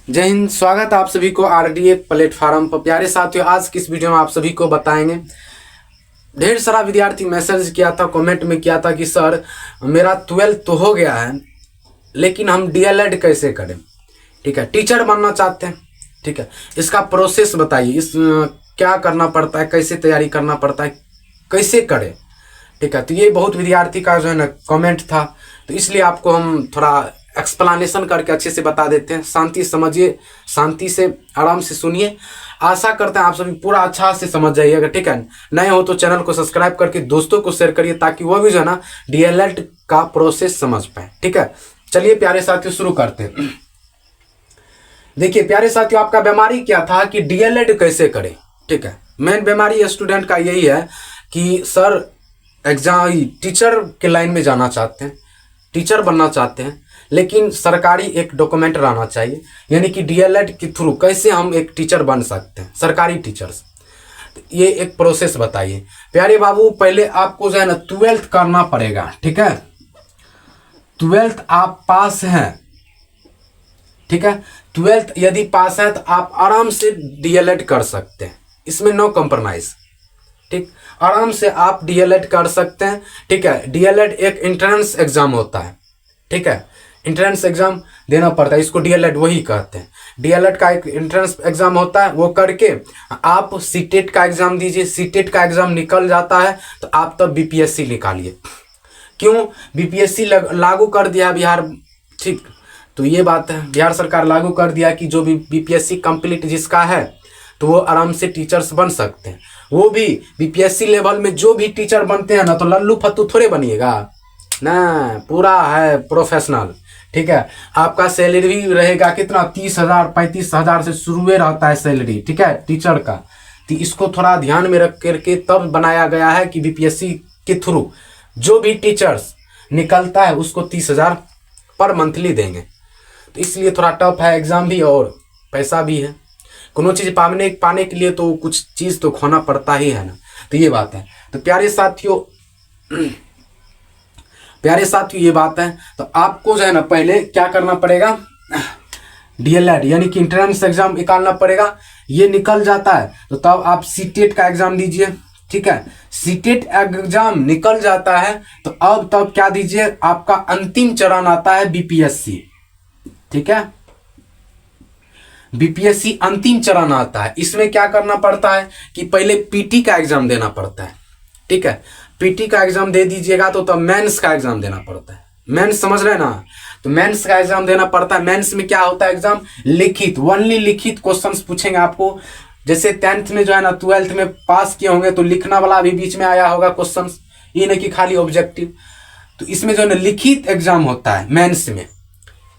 जय हिंद। स्वागत है आप सभी को आरडीए प्लेटफार्म पर। प्यारे साथियों, आज की इस वीडियो में आप सभी को बताएंगे, ढेर सारा विद्यार्थी मैसेज किया था, कमेंट में किया था कि सर मेरा 12th तो हो गया है लेकिन हम डीएलएड कैसे करें। ठीक है, टीचर बनना चाहते हैं। ठीक है, इसका प्रोसेस बताइए, इस क्या करना पड़ता है, कैसे तैयारी करना पड़ता है, कैसे करें। ठीक है, तो ये बहुत विद्यार्थी का जो है ना कमेंट था, तो इसलिए आपको हम थोड़ा एक्सप्लेनेशन करके अच्छे से बता देते हैं। शांति समझिए, शांति से आराम से सुनिए। आशा करते हैं आप सभी पूरा अच्छा से समझ जाइएगा। ठीक है, नए हो तो चैनल को सब्सक्राइब करके दोस्तों को शेयर करिए ताकि वो भी जो है ना डीएलएड का प्रोसेस समझ पाए। ठीक है, चलिए प्यारे साथियों शुरू करते हैं। देखिए प्यारे साथियों, आपका बीमारी क्या था कि डीएलएड कैसे करें। ठीक है, मेन बीमारी स्टूडेंट का यही है कि सर एग्जाम टीचर के लाइन में जाना चाहते हैं, टीचर बनना चाहते हैं, लेकिन सरकारी एक डॉक्यूमेंट रहना चाहिए, यानी कि डीएलएड के थ्रू कैसे हम एक टीचर बन सकते हैं, सरकारी टीचर्स। ये एक प्रोसेस बताइए। प्यारे बाबू, पहले आपको जो है ना 12th करना पड़ेगा। ठीक है, 12th आप पास हैं। ठीक है, 12th यदि पास है तो आप आराम से डीएलएड कर सकते हैं, इसमें नो कॉम्प्रोमाइज। ठीक, आराम से आप डीएलएड कर सकते हैं। ठीक है, डीएलएड एक एंट्रेंस एग्जाम होता है। ठीक है, एंट्रेंस एग्जाम देना पड़ता है, इसको डीएलएड वही कहते हैं। डीएलएड का एक एंट्रेंस एग्जाम होता है, वो करके आप सीटेट का एग्जाम दीजिए। सीटेट का एग्जाम निकल जाता है तो आप तब बीपीएससी निकालिए। क्यों बीपीएससी लागू कर दिया बिहार। ठीक, तो ये बात है, बिहार सरकार लागू कर दिया कि जो भी बीपीएससी कंप्लीट जिसका है तो वो आराम से टीचर्स बन सकते हैं। वो भी बीपीएससी लेवल में जो भी टीचर बनते हैं ना, तो लल्लू फत्तू थोड़े बनिएगा ना, पूरा है प्रोफेशनल। ठीक है, आपका सैलरी भी रहेगा कितना, 30,000 35,000 से शुरू रहता है सैलरी। ठीक है, टीचर का। तो इसको थोड़ा ध्यान में रख करके तब बनाया गया है कि बीपीएससी के थ्रू जो भी टीचर्स निकलता है उसको 30,000 पर मंथली देंगे। तो इसलिए थोड़ा टफ है एग्जाम भी और पैसा भी है। कोनो चीज पाने के लिए तो कुछ चीज तो खोना पड़ता ही है ना, तो ये बात है। तो प्यारे साथियों ये बात है। तो आपको जो है ना पहले क्या करना पड़ेगा, डीएलएड यानी कि एंट्रेंस एग्जाम निकालना पड़ेगा। ये निकल जाता है तो तब आप सीटेट का एग्जाम दीजिए। ठीक है, सीटेट एग्जाम निकल जाता है तो अब तब क्या दीजिए, आपका अंतिम चरण आता है बीपीएससी। ठीक है, बीपीएससी अंतिम चरण आता है। इसमें क्या करना पड़ता है कि पहले पीटी का एग्जाम देना पड़ता है। ठीक है, पीटी का एग्जाम दे दीजिएगा तो तब मेंस का एग्जाम देना पड़ता है। मेंस समझ रहे हैं ना, तो मेंस का एग्जाम देना पड़ता है। मेंस में क्या होता है, एग्जाम लिखित, ओनली लिखित क्वेश्चंस पूछेंगे आपको। जैसे 10th में जो है ना 12th में पास किए होंगे तो लिखना वाला भी बीच में आया होगा क्वेश्चन, ये नहीं कि खाली ऑब्जेक्टिव। तो इसमें जो है ना लिखित एग्जाम होता है मेंस में।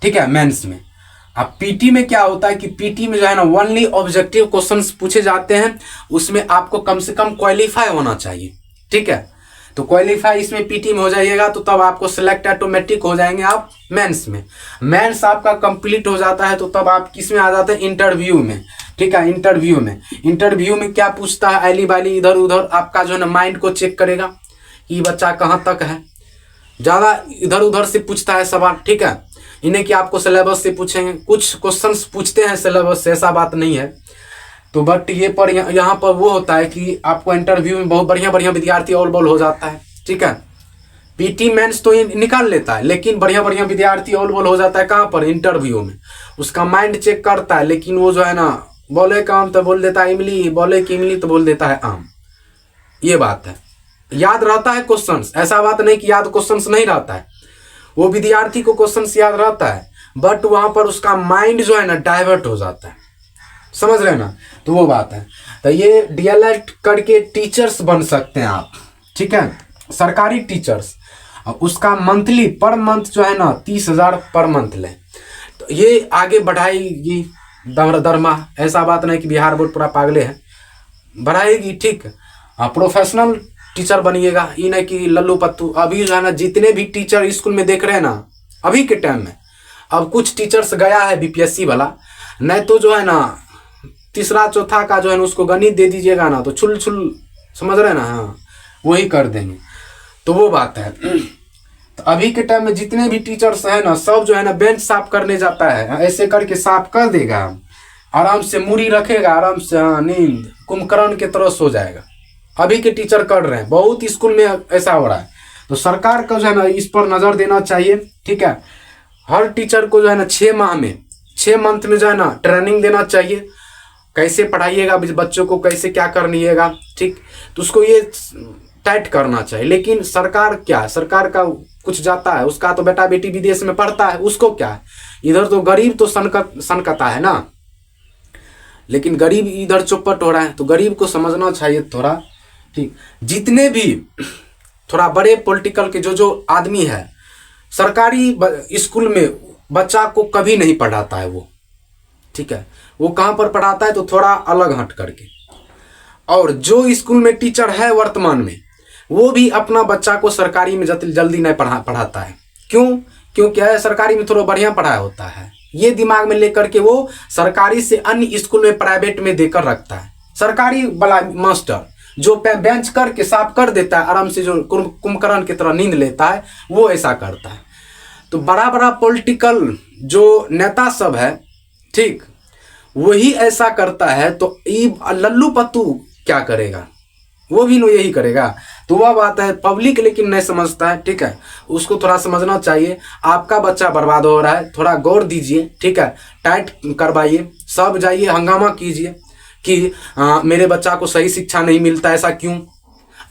ठीक है, मेंस में। अब पीटी में क्या होता है कि पीटी में जो है ना ओनली ऑब्जेक्टिव क्वेश्चंस पूछे जाते हैं, उसमें आपको कम से कम क्वालिफाई होना चाहिए। ठीक है, तो क्वालिफाई इसमें पीटी में हो जाइएगा तो तब आपको सिलेक्ट ऑटोमेटिक हो जाएंगे आप मेंस में। मेंस आपका कंप्लीट हो जाता है तो तब आप किस में आ जाते हैं, इंटरव्यू में। ठीक है, इंटरव्यू में क्या पूछता है, ऐली बाली इधर उधर आपका जो है ना माइंड को चेक करेगा कि बच्चा कहाँ तक है। ज़्यादा इधर उधर से पूछता है सवाल। ठीक है, इन्हें कि आपको सिलेबस से पूछेंगे, कुछ क्वेश्चंस पूछते हैं सिलेबस से, ऐसा बात नहीं है। तो बट ये पर यहाँ पर वो होता है कि आपको इंटरव्यू में बहुत बढ़िया विद्यार्थी ऑल बॉल हो जाता है। ठीक है, पीटी मेंस तो ये निकाल लेता है, लेकिन बढ़िया विद्यार्थी ऑल बॉल हो जाता है कहाँ पर, इंटरव्यू में। उसका माइंड चेक करता है, लेकिन वो जो है ना बोले का आम तो बोल देता है इमली, बोले कि इमली तो बोल देता है आम। ये बात है, याद रहता है क्वेश्चंस, ऐसा बात नहीं कि याद क्वेश्चंस नहीं रहता है। वो विद्यार्थी को क्वेश्चंस याद रहता है, बट वहां पर उसका माइंड जो है ना डाइवर्ट हो जाता है। समझ रहे हैं ना, तो वो बात है। तो ये डीएलएड करके टीचर्स बन सकते हैं आप। ठीक है, सरकारी टीचर्स। उसका मंथली पर मंथ जो है ना 30,000 पर मंथ ले, तो ये आगे बढ़ाएगी दरमा। ऐसा बात नहीं कि बिहार बोर्ड पूरा पागले है, बढ़ाएगी। ठीक, प्रोफेशनल टीचर बनिएगा, ये नहीं कि लल्लू पत्तू। अभी जो है ना जितने भी टीचर स्कूल में देख रहे हैं ना अभी के टाइम में, अब कुछ टीचर्स गया है बीपीएससी वाला, नहीं तो जो है ना तीसरा चौथा का जो है ना उसको गणित दे दीजिएगा ना तो छुल समझ रहे हैं ना, हाँ वही कर देंगे। तो वो बात है। तो अभी के टाइम में जितने भी टीचर्स हैं ना, सब जो है ना बेंच साफ करने जाता है, ऐसे करके साफ कर देगा, आराम से मुड़ी रखेगा, आराम से नींद कुंभकर्ण के तरह सो जाएगा। अभी के टीचर कर रहे हैं, बहुत स्कूल में ऐसा हो रहा है। तो सरकार को जो है ना इस पर नजर देना चाहिए, ठीक है। हर टीचर को जो है ना 6 मंथ में जो है ना ट्रेनिंग देना चाहिए, कैसे पढ़ाइएगा बच्चों को, कैसे क्या करनिएगा, ठीक। तो उसको ये टाइट करना चाहिए। लेकिन सरकार क्या, सरकार का कुछ जाता है, उसका तो बेटा बेटी विदेश में पढ़ता है, उसको क्या है, इधर तो गरीब तो सनकता है ना। लेकिन गरीब इधर चौपट हो रहा है, तो गरीब को समझना चाहिए थोड़ा, ठीक। जितने भी थोड़ा बड़े पॉलिटिकल के जो आदमी है, सरकारी स्कूल में बच्चा को कभी नहीं पढ़ाता है वो, ठीक है। वो कहाँ पर पढ़ाता है, तो थोड़ा अलग हट करके। और जो स्कूल में टीचर है वर्तमान में, वो भी अपना बच्चा को सरकारी में जल्दी नहीं पढ़ाता है। क्यों क्या है, सरकारी में थोड़ा बढ़िया पढ़ाया होता है, ये दिमाग में लेकर के वो सरकारी से अन्य स्कूल में प्राइवेट में देकर रखता है। सरकारी वाला मास्टर जो बेंच करके साफ कर देता है, आराम से जो कुंभकर्ण की तरह नींद लेता है, वो ऐसा करता है। तो बड़ा बड़ा पॉलिटिकल जो नेता सब है, ठीक, वही ऐसा करता है। तो लल्लू पत्तू क्या करेगा, वो भी यही करेगा। तो वह बात है, पब्लिक लेकिन नहीं समझता है, ठीक है। उसको थोड़ा समझना चाहिए, आपका बच्चा बर्बाद हो रहा है, थोड़ा गौर दीजिए, ठीक है। टाइट करवाइए, सब जाइए हंगामा कीजिए कि मेरे बच्चा को सही शिक्षा नहीं मिलता, ऐसा क्यों।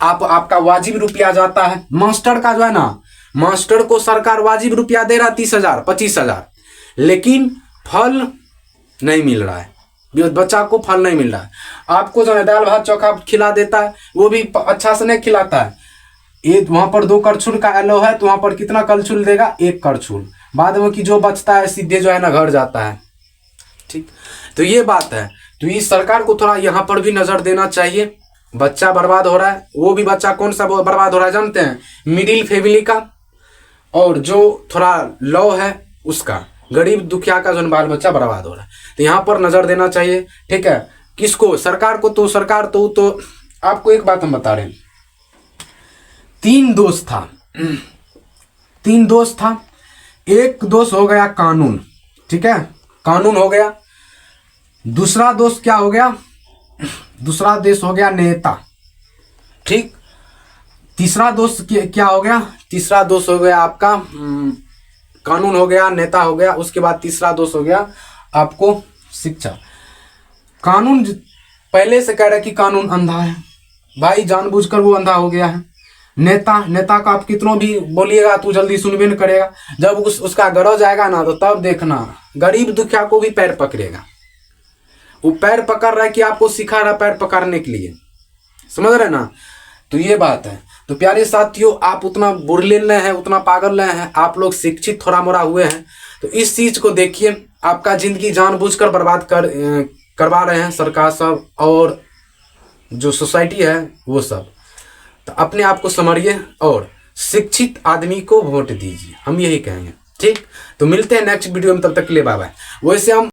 आपका वाजिब रुपया जाता है, मास्टर का जो है ना, मास्टर को सरकार वाजिब रुपया दे रहा 30,000 25,000, लेकिन फल नहीं मिल रहा है, बच्चा को फल नहीं मिल रहा है। आपको जो है दाल भात चोखा खिला देता है, वो भी अच्छा से नहीं खिलाता है। ये वहां पर 2 करछुल का एलो है, तो वहां पर कितना करछुल देगा, 1 करछुल। बाद में कि जो बचता है सीधे जो है ना घर जाता है, ठीक। तो ये बात है। तो इस सरकार को थोड़ा यहाँ पर भी नजर देना चाहिए। बच्चा बर्बाद हो रहा है, वो भी बच्चा कौन सा बर्बाद हो रहा है जानते हैं, मिडिल फैमिली का, और जो थोड़ा लो है उसका, गरीब दुखिया का जो बाल बच्चा बर्बाद हो रहा है। तो यहाँ पर नजर देना चाहिए, ठीक है। किसको, सरकार को। तो सरकार तो आपको एक बात हम बता रहे हैं, 3 दोस्त था। एक दोस्त हो गया कानून, ठीक है, कानून हो गया। दूसरा दोस्त क्या हो गया, दूसरा दोस्त हो गया नेता, ठीक। तीसरा दोस्त क्या हो गया, तीसरा दोस्त हो गया आपका कानून हो गया, नेता हो गया। उसके बाद तीसरा दोस्त हो गया आपको शिक्षा। कानून पहले से कह रहा है कि कानून अंधा है, भाई जानबूझकर वो अंधा हो गया है। नेता का आप कितनों भी बोलिएगा तू जल्दी सुनबे नहीं करेगा। जब उसका गरज आएगा ना, तो तब देखना गरीब दुखिया को भी पैर पकड़ेगा। वो पैर पकड़ रहा है कि आपको सिखा रहा है पैर पकड़ने के लिए, समझ रहे ना। तो ये बात है। तो प्यारे साथियों, आप उतना बुरले नहीं हैं, उतना पागल नहीं हैं, आप लोग शिक्षित थोड़ा मोड़ा हुए हैं। तो इस चीज को देखिए, आपका जिंदगी जानबूझकर बर्बाद करवा रहे हैं सरकार सब और जो सोसाइटी है वो सब। तो अपने आप को संवरिए और शिक्षित आदमी को वोट दीजिए, हम यही कहेंगे, ठीक। तो मिलते हैं नेक्स्ट वीडियो में, तब तक के लिए बाय बाय। वैसे हम